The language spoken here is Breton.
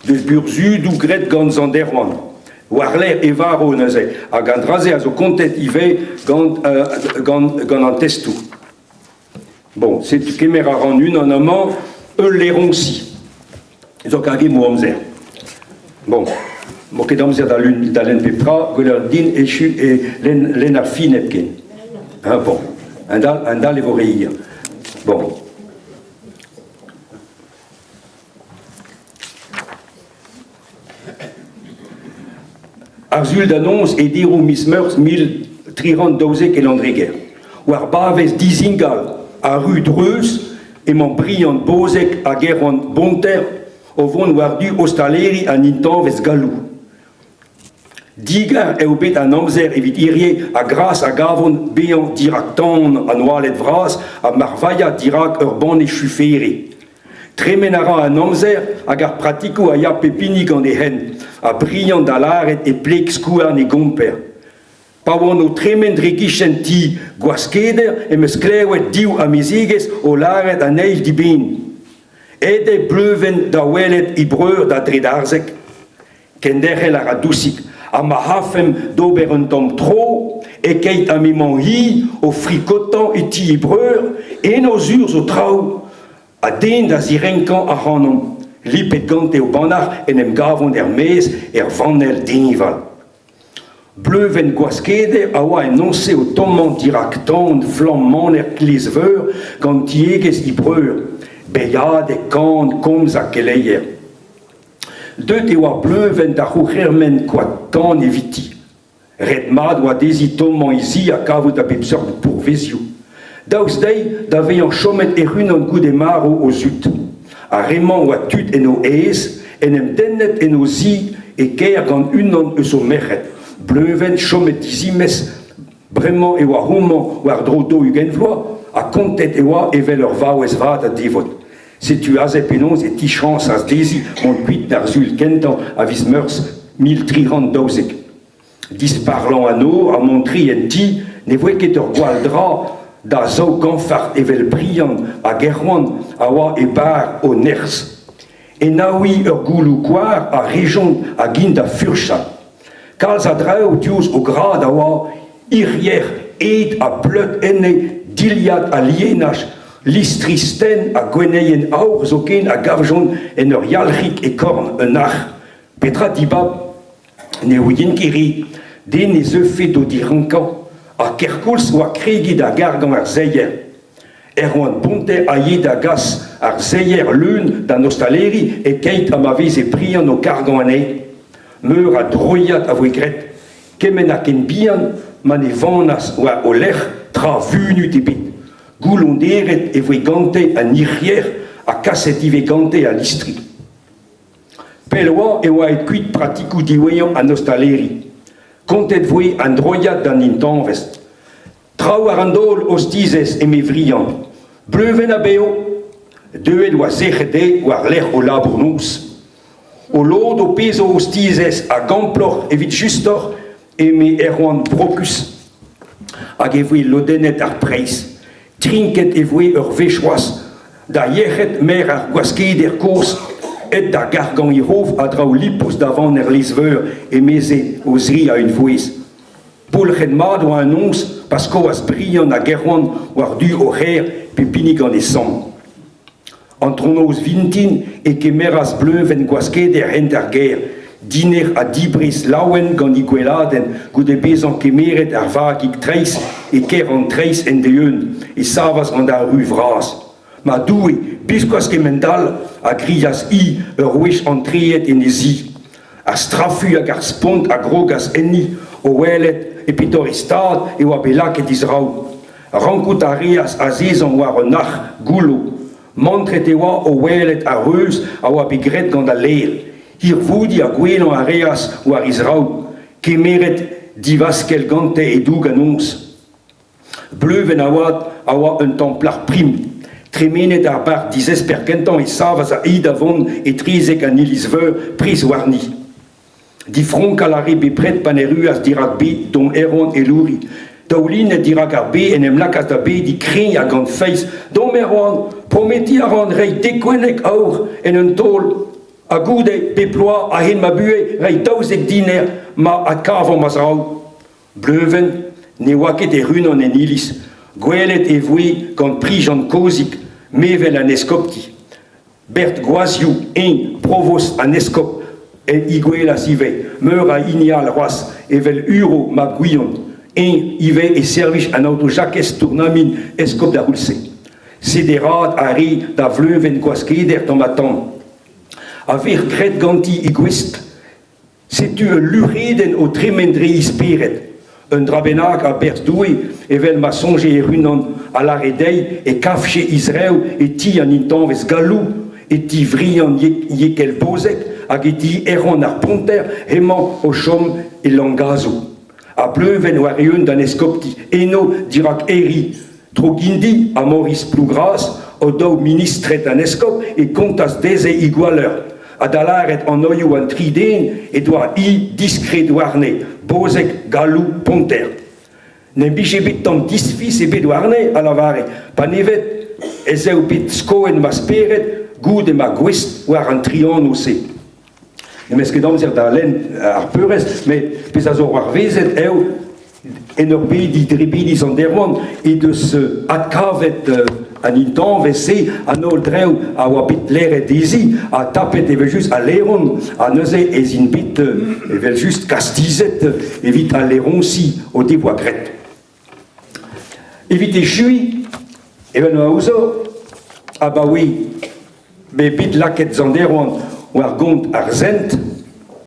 Dus burzu du gret gant an derwan. Warler e varo naze. A gant raze a zo kontet ive gant an testou. Bon, c'est kemer a ran un an amant, les ronsi. Zo kage mo amzer. Bon, mo ket amzer da len pepra, goler din echu e len ar fin epken. Bon, un dal e vo reir. Bon. Arzul d'annonce et dir ou Miss Meurs 1312 et l'Andréguer. War baves dizingal a rue Dreus et mon brillant bozek a guerre en bonter au von wardu ostaleri a nintan ves galou. Digar e obet an amzer evit irie a grâce a gavon beant dirak ton a noalet vras a marvaya dirak urban e chufere. Tremenara an amzer a gar pratico a ya pepini gant e hen a brillant dalaret e plek skouarn e gomper. Pa oan o tremendregichen ti gwaskeder e meus klewet diou a meziges o laret a neil di ben. Ede bleuven da welet i breur da dredarzek. Kenderel a radousik a ma hafem d'ober un tom tro e keit a memon hi o fricotan e ti e breur e nos urs o trao a den da zirenkan a ranom. Lipet gante o banar en em gavon mez vanel denival. Bleuven gwaskede a oa enonse o tomman diraktan flamman klesveur gant tieges i breur. Beiad e kant komz a keleier. Deut e oa bleuven da c'houchermen kwatan e viti. Redmad oa dezi tomman izi a kavout a bepseur pour vezio. Daouz dei da veillant chomet e run an gout e maro o zut. A reman oa tut en o ez, en em dennet en o zi e ker gant unan eus o merret. Bleuven chomet dizimes bremañ e oa roman war drodo ugenvloa, a kontet e oa evel ur vaouez vat a devot. Setu azep enonz e ti chans az dezi mont kuit d'ar zul kentan a vis meurs 1312. Disparlant an o a montri en ti ne voe ket ur gwaldra da zo ganfart evel brillant a gerwan a oa e bar o ners. E naoui ur goulou kwar a rejon a gint da furchan. Kalz a draoù diouz o grad a oa irier ed a pleut enne diliad a lienaj listristen a gweneien aur zo ken a gavjon en ur yalrik e korn un ar. Petra dibab ne o yenkeri den e zeufet o dirankan a kerkoulz oa kregit a gargan ar zeier. Oan ponte a ye da gas ar zeier leun da nostaleri e keit a ma vez e prian o kargan ane. Meur a droiat a voe gret. Kemen a ken bihan man e vanas oa o lec'h tra vunut e bet. Goulonderet e voe gante an irier a kaset ive gante a listri. Pel oa e oa et kuit pratikou diweyan an nostaleri. Kontet voe an droiat dan intanvest. Trao ar an dol ostizez e me vrian. Bleuven a beo, deuet oa zechede war l'er o labournous. O lod o pezo ostizez a gamplor evit justor e me erwan brocus. Hag e voe lodenet ar preiz. Trinket e voe ur vechoaz. Da yechet mer ar gwaskeder kours et da gargan i rov a drao lipous davan er lizveur e meze o zri a un voez. Polchet mad oa annonce pasko az brillant a gerwan war du o c'her pepinik an e sam. Antronoz vintin e kemeras bleuven gwaskeder hent ar ger, diner a dibris laouen gant i gweladen goude bezan kemeret ar vagik treiz e ker an treiz en deeun e savas an da ru vras. Ma doue, biskoaz kemendal a grias i ur wech an treet en e zi. A strafu hag ar spont a grogas enni o welet e pitor e stad e oa belak et izraou. Rankout a reas a zezan war un ar goulo. Mantret e oa o welet a reus a oa begret gant a leer. Hir voudi a gwelan a reas war izraou. Kemeret divaskel gante e doug annons. Bleuven a oa un templar prim. Tremenet ar bar dizesper kentan e savas a id avon e trizek an ilizveur priz warni. Di fronk a lare bepret pan e ruas dirak be don eron e louri. Daoulin e dirak ar be en em lakas da be di kren a gant feiz. Don meroan, prometi a ran rei dekwenek aur en un tol. A goude déploie a hin ma bue rei daouzek diner ma a kavon mazrao. Bleuven, ne waket e runon en ilis. Gwelet e voe gant prijan kozik, mevel an eskopti. Bert Guaziou, provost an eskop, en igwelas ive, meur a inial roas, evel uro ma guion, ive e servich an auto jakes tournamin eskop da roulse. Sederat a ri da vleuven gwaskedert an matam. A ver kret ganti i gwest, setu e lureden o tremendre isperet. Un drabenag a berdoue, evel ma songe e runan a la redei, e kafche Israel, e ti an intanvez galou, e ti vrian yekel bozek, hag e ti eron ar ponter, hemañ o chom e langazo. A bleuven war eun d'an eskopti, eno dirak eri, tro gindi a Maurice Plougras, o daou ministret an eskop, e kontas deze igualeur. A dalaret an oioù an triden, e doa i diskret warne, bozek, galou, ponter. Ne bije bet tam disfis e bet warne, a la vare, pa nevet, ez eo bet skoen ma speret, goud e ma gwest war an trian o se. Ne meske damzer da len ar peurez, me pez a zo war vezet eo, en ur bedi drebidis an derwan, e deus atkavet an intan vese an ol dreu a oa bit leret ezi, a tapet evel just a leron, a neuze ez in bit evel just kastizet, evit a leron si o devoa gret. Evit e chui, evel no a ouzo, a ba oui, be bit laket zanderwan war gont ar zent,